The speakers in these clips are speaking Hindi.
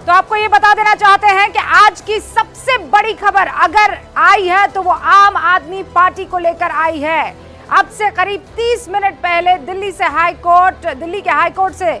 तो आपको ये बता देना चाहते हैं कि आज की सबसे बड़ी खबर अगर आई है तो वो आम आदमी पार्टी को लेकर आई है। अब से करीब 30 मिनट पहले दिल्ली के हाई कोर्ट से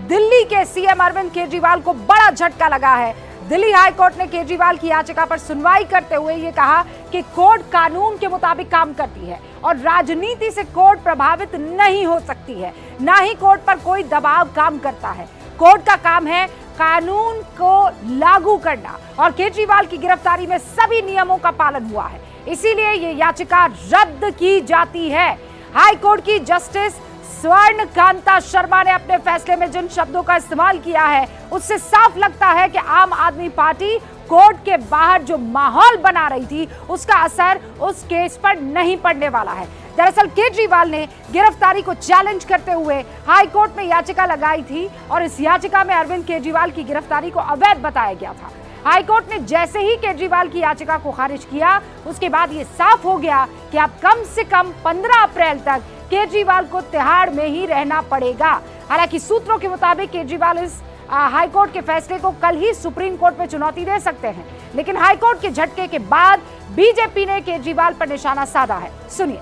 दिल्ली के सीएम अरविंद केजरीवाल को बड़ा झटका लगा है। दिल्ली हाई कोर्ट ने केजरीवाल की याचिका पर सुनवाई करते हुए ये कहा कि कोर्ट कानून के मुताबिक काम करती है और राजनीति से कोर्ट प्रभावित नहीं हो सकती है, ना ही कोर्ट पर कोई दबाव काम करता है। कोर्ट का काम है कानून को लागू करना और केजरीवाल की गिरफ्तारी में सभी नियमों का पालन हुआ है, इसीलिए ये याचिका रद्द की जाती है। हाई कोर्ट की जस्टिस स्वर्ण कांता शर्मा ने अपने फैसले में जिन शब्दों का इस्तेमाल किया है उससे साफ लगता है कि आम आदमी पार्टी कोर्ट के बाहर जो माहौल बना रही थी उसका असर उस केस पर नहीं पड़ने वाला है। दरअसल केजरीवाल ने गिरफ्तारी को चैलेंज करते हुए हाई कोर्ट में याचिका लगाई थी और इस याचिका में अरविंद केजरीवाल की गिरफ्तारी को अवैध बताया गया था। हाई कोर्ट ने जैसे ही केजरीवाल की याचिका को खारिज किया उसके बाद ये साफ हो गया कि अब कम से कम 15 अप्रैल तक केजरीवाल को तिहाड़ में ही रहना पड़ेगा। हालांकि सूत्रों के मुताबिक केजरीवाल इस हाई कोर्ट के फैसले को कल ही सुप्रीम कोर्ट में चुनौती दे सकते हैं, लेकिन हाई कोर्ट के झटके के बाद बीजेपी ने केजरीवाल पर निशाना साधा है। सुनिए।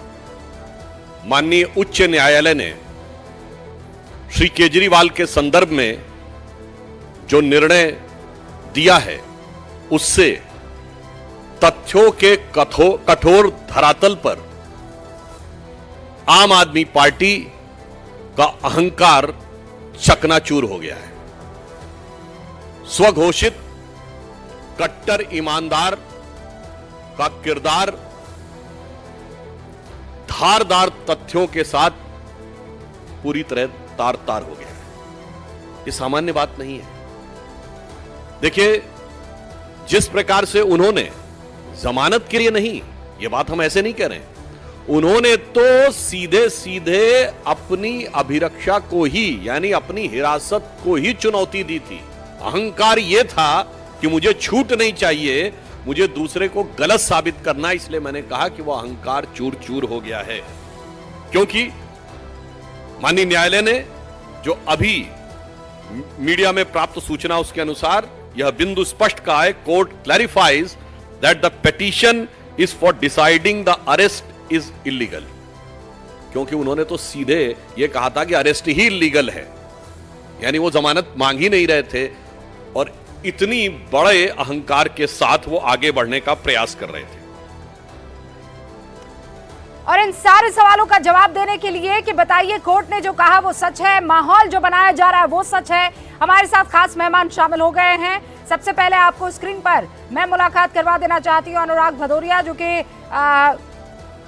माननीय उच्च न्यायालय ने श्री केजरीवाल के संदर्भ में जो निर्णय दिया है उससे तथ्यों के कठोर धरातल पर आम आदमी पार्टी का अहंकार चकनाचूर हो गया है। स्वघोषित कट्टर ईमानदार का किरदार धारदार तथ्यों के साथ पूरी तरह तार-तार हो गया है। ये सामान्य बात नहीं है। देखिए, जिस प्रकार से उन्होंने जमानत के लिए नहीं, ये बात हम ऐसे नहीं कह रहे हैं, उन्होंने तो सीधे सीधे अपनी अभिरक्षा को ही यानी अपनी हिरासत को ही चुनौती दी थी। अहंकार यह था कि मुझे छूट नहीं चाहिए, मुझे दूसरे को गलत साबित करना, इसलिए मैंने कहा कि वह अहंकार चूर चूर हो गया है। क्योंकि माननीय न्यायालय ने जो अभी मीडिया में प्राप्त सूचना उसके अनुसार यह बिंदु स्पष्ट कहा है, court clarifies that the petition is for deciding the arrest is illegal. क्योंकि उन्होंने तो सीधे यह कहा था कि अरेस्ट ही इलीगल है, यानी वो जमानत मांग ही नहीं रहे थे और इतनी बड़े अहंकार के साथ वो आगे बढ़ने का प्रयास कर रहे थे। और इन सारे सवालों का जवाब देने के लिए कि बताइए कोर्ट ने जो कहा वो सच है, माहौल जो बनाया जा रहा है वो सच है, हमारे साथ खास मेहमान शामिल हो गए हैं। सबसे पहले आपको स्क्रीन पर मैं मुलाकात करवा देना चाहती हूँ अनुराग भदौरिया, जो कि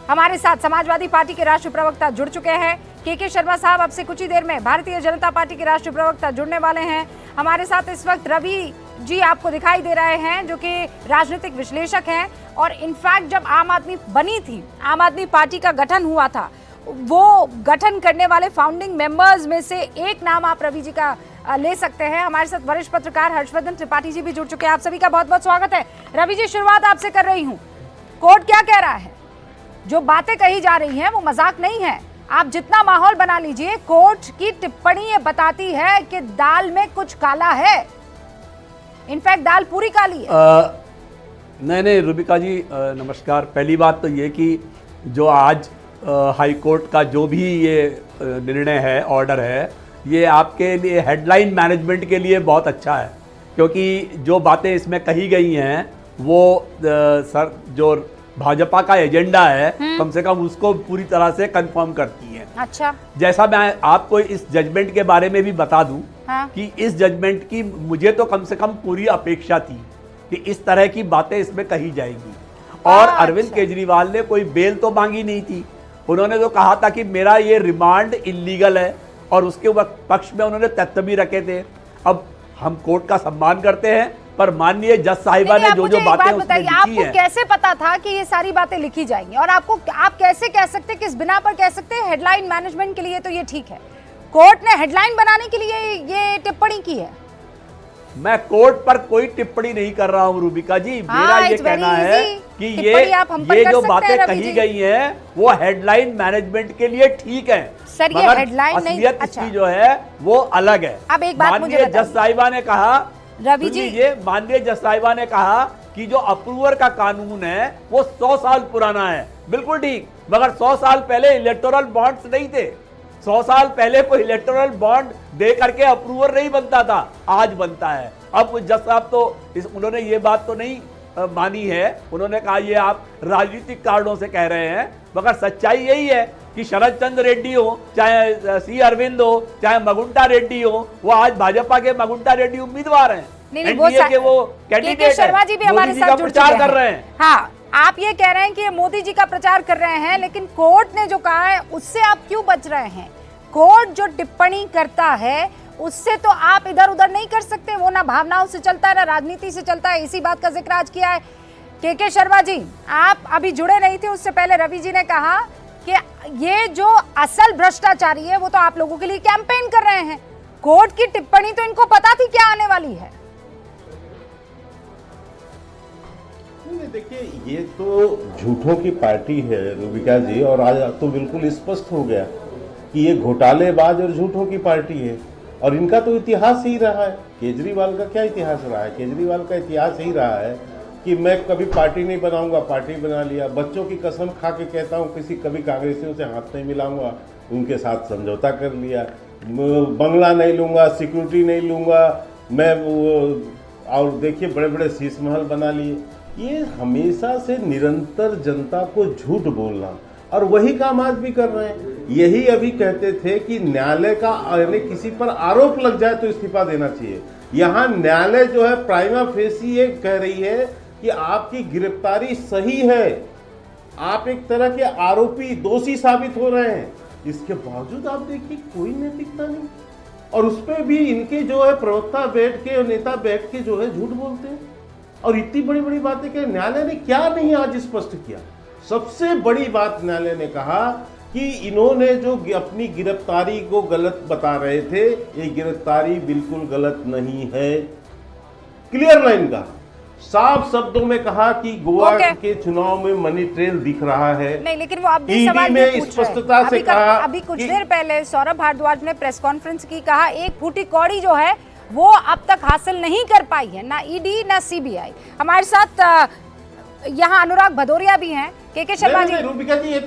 हमारे साथ समाजवादी पार्टी के राष्ट्रीय प्रवक्ता जुड़ चुके हैं। के शर्मा साहब अब से कुछ ही देर में भारतीय जनता पार्टी के राष्ट्रीय प्रवक्ता जुड़ने वाले हैं। हमारे साथ इस वक्त रवि जी आपको दिखाई दे रहे हैं, जो कि राजनीतिक विश्लेषक हैं और इनफैक्ट जब आम आदमी बनी थी, आम आदमी पार्टी का गठन हुआ था, वो गठन करने वाले फाउंडिंग मेंबर्स में से एक नाम आप रवि जी का ले सकते हैं। हमारे साथ वरिष्ठ पत्रकार हर्षवर्धन त्रिपाठी जी भी जुड़ चुके हैं। आप सभी का बहुत बहुत स्वागत है। रवि जी, शुरुआत आपसे कर रही हूँ, कोर्ट क्या कह रहा है? जो बातें कही जा रही हैं वो मजाक नहीं है, आप जितना माहौल बना लीजिए, कोर्ट की टिप्पणी ये बताती है कि दाल में कुछ काला है, इनफैक्ट दाल पूरी काली है। नहीं रूबिका जी, नमस्कार। पहली बात तो ये कि जो आज हाई कोर्ट का जो भी ये निर्णय है, ऑर्डर है, ये आपके लिए हेडलाइन मैनेजमेंट के लिए बहुत अच्छा है, क्योंकि जो बातें इसमें कही गई हैं वो सर जो भाजपा का एजेंडा है कम से कम उसको पूरी तरह से कंफर्म करती है। अच्छा, जैसा मैं आपको इस जजमेंट के बारे में भी बता दूं, हाँ? कि इस जजमेंट की मुझे तो कम से कम पूरी अपेक्षा थी कि इस तरह की बातें इसमें कही जाएंगी। और अरविंद केजरीवाल ने कोई बेल तो मांगी नहीं थी, उन्होंने तो कहा था कि मेरा ये रिमांड इलीगल है और उसके पक्ष में उन्होंने तथ्य भी रखे थे। अब हम कोर्ट का सम्मान करते हैं, पर माननीय जज साहिबा ने जो जो बातें उसमें लिखी आपको है, कैसे पता था कि ये सारी बातें लिखी जाएंगी? और आप कैसे कह सकते, किस बिना पर कह सकते हैं हेडलाइन मैनेजमेंट के लिए तो ये ठीक है, कोर्ट ने हेडलाइन बनाने के लिए ये टिप्पणी की है? मैं कोर्ट पर कोई टिप्पणी नहीं कर रहा हूं रूबिका जी। मेरा ये कहना है कि ये जो बातें कही गई हैं वो हेडलाइन मैनेजमेंट के लिए ठीक है, सर, ये हेडलाइन नहीं, असलियत इसकी जो है वो अलग है। अब एक बात मुझे जज साहिबा ने कहा रवि सुन जी, लीजिए, माननीय जज साहिबा ने कहा कि जो अप्रूवर का कानून है वो 100 साल पुराना है। बिल्कुल ठीक, मगर 100 साल पहले इलेक्टोरल बॉन्ड्स नहीं थे। 100 साल पहले कोई इलेक्टोरल बॉन्ड दे करके अप्रूवर नहीं बनता था, आज बनता है। अब जज साहब तो उन्होंने ये बात तो नहीं मानी है, उन्होंने कहा ये आप राजनीतिक कारणों से कह रहे हैं, मगर सच्चाई यही है कि शरद चंद्र रेड्डी हो, चाहे सी अरविंद हो, चाहे मगुंटा रेड्डी हो, वो आज भाजपा के मगुंटा रेड्डी उम्मीदवार हैं। नहीं, एनडीए के वो कैंडिडेट हैं। शर्मा जी भी हमारे साथ जुड़ प्रचार चुके कर रहे हैं। हाँ, आप ये कह रहे हैं कि ये मोदी जी का प्रचार कर रहे हैं, लेकिन कोर्ट ने जो कहा है उससे आप क्यों बच रहे हैं? कोर्ट जो टिप्पणी करता है उससे तो आप इधर उधर नहीं कर सकते, वो ना भावनाओं से चलता है ना राजनीति से चलता है। इसी बात का जिक्र आज किया है के शर्मा जी। आप अभी जुड़े नहीं थे, उससे पहले रवि जी ने कहा कि ये जो असल भ्रष्टाचारी है वो तो आप लोगों के लिए कैंपेन कर रहे हैं। कोर्ट की टिप्पणी तो इनको पता थी क्या आने वाली है। देखिए, ये तो झूठों की पार्टी है रूबिका जी, और आज तो बिल्कुल स्पष्ट हो गया कि ये घोटालेबाज और झूठों की पार्टी है। और इनका तो इतिहास ही रहा है। केजरीवाल का क्या इतिहास रहा है? केजरीवाल का इतिहास ही रहा है कि मैं कभी पार्टी नहीं बनाऊंगा, पार्टी बना लिया। बच्चों की कसम खा के कहता हूँ कभी कांग्रेसियों से हाथ नहीं मिलाऊंगा, उनके साथ समझौता कर लिया। बंगला नहीं लूंगा, सिक्योरिटी नहीं लूंगा मैं, और देखिए बड़े बड़े शीश महल बना लिए। ये हमेशा से निरंतर जनता को झूठ बोलना, और वही काम आज भी कर रहे हैं। यही अभी कहते थे कि न्यायालय का यानी किसी पर आरोप लग जाए तो इस्तीफा देना चाहिए। यहाँ न्यायालय जो है प्राइमा फेसी ये कह रही है कि आपकी गिरफ्तारी सही है, आप एक तरह के आरोपी दोषी साबित हो रहे हैं। इसके बावजूद आप देखिए कोई नैतिकता नहीं, और उस पर भी इनके जो है प्रवक्ता बैठ के और नेता बैठ के जो है झूठ बोलते हैं। और इतनी बड़ी बड़ी बातें कि न्यायालय ने क्या नहीं आज स्पष्ट किया। सबसे बड़ी बात न्यायालय ने कहा कि इन्होंने जो अपनी गिरफ्तारी को गलत बता रहे थे, ये गिरफ्तारी बिल्कुल गलत नहीं है। क्लियर लाइन का साफ शब्दों में कहा कि गोवा के चुनाव में मनी ट्रेल दिख रहा है। नहीं, लेकिन वो अब भी सवाल ये पूछ स्पष्टता से कहा। अभी कुछ देर पहले सौरभ भारद्वाज ने प्रेस कॉन्फ्रेंस की कहा एक फूटी कौड़ी जो है वो अब तक हासिल नहीं कर पाई है, ना ईडी ना सीबीआई। हमारे साथ यहाँ अनुराग भदौरिया भी हैं। के शर्मा जी, रूबिका जी एक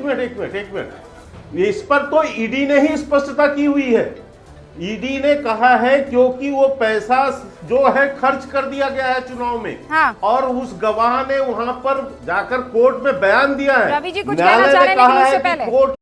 मिनट, इस पर तो ईडी ने ही स्पष्टता की हुई है। ईडी ने कहा है क्योंकि वो पैसा जो है खर्च कर दिया गया है चुनाव में। हाँ। और उस गवाह ने वहां पर जाकर कोर्ट में बयान दिया है। रवि जी कुछ कहना चाह रहे हैं, लेकिन उससे पहले कोर्ट